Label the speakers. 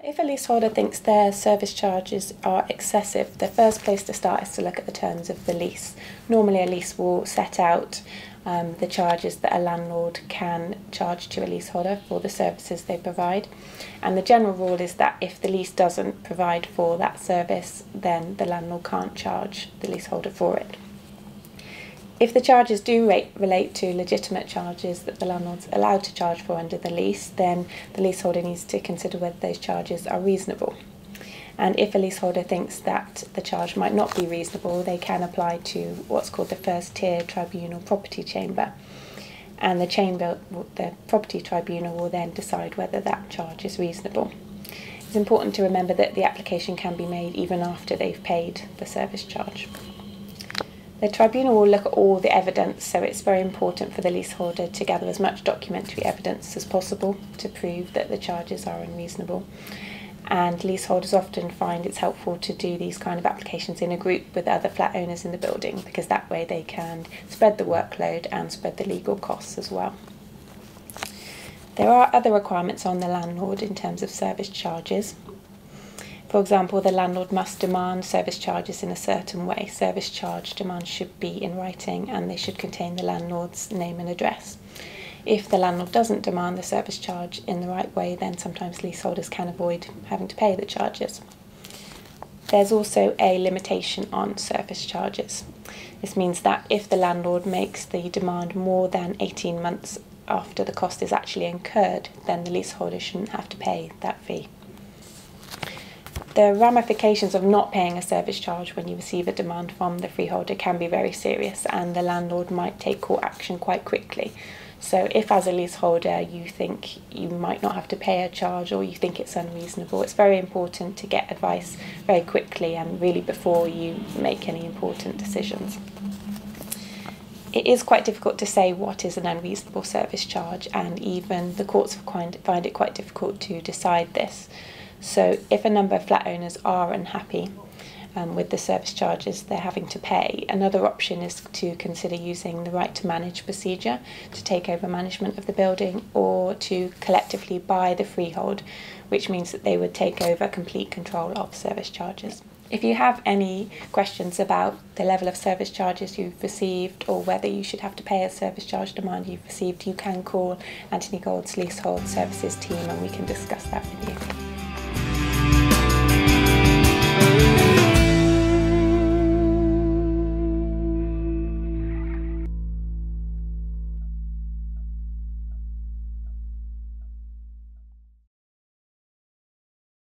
Speaker 1: If a leaseholder thinks their service charges are excessive, the first place to start is to look at the terms of the lease. Normally a lease will set out the charges that a landlord can charge to a leaseholder for the services they provide, and the general rule is that if the lease doesn't provide for that service, then the landlord can't charge the leaseholder for it. If the charges do relate to legitimate charges that the landlord's allowed to charge for under the lease, then the leaseholder needs to consider whether those charges are reasonable. And if a leaseholder thinks that the charge might not be reasonable, they can apply to what's called the First Tier Tribunal Property Chamber. And the Property Tribunal will then decide whether that charge is reasonable. It's important to remember that the application can be made even after they've paid the service charge. The tribunal will look at all the evidence, so it's very important for the leaseholder to gather as much documentary evidence as possible to prove that the charges are unreasonable. And leaseholders often find it's helpful to do these kind of applications in a group with other flat owners in the building, because that way they can spread the workload and spread the legal costs as well. There are other requirements on the landlord in terms of service charges. For example, the landlord must demand service charges in a certain way. Service charge demands should be in writing and they should contain the landlord's name and address. If the landlord doesn't demand the service charge in the right way, then sometimes leaseholders can avoid having to pay the charges. There's also a limitation on service charges. This means that if the landlord makes the demand more than 18 months after the cost is actually incurred, then the leaseholder shouldn't have to pay that fee. The ramifications of not paying a service charge when you receive a demand from the freeholder can be very serious, and the landlord might take court action quite quickly. So if as a leaseholder you think you might not have to pay a charge or you think it's unreasonable, it's very important to get advice very quickly and really before you make any important decisions. It is quite difficult to say what is an unreasonable service charge, and even the courts find it quite difficult to decide this. So if a number of flat owners are unhappy with the service charges they're having to pay, another option is to consider using the right to manage procedure to take over management of the building, or to collectively buy the freehold, which means that they would take over complete control of service charges. If you have any questions about the level of service charges you've received or whether you should have to pay a service charge demand you've received, you can call Anthony Gould's Leasehold Services team and we can discuss that with you.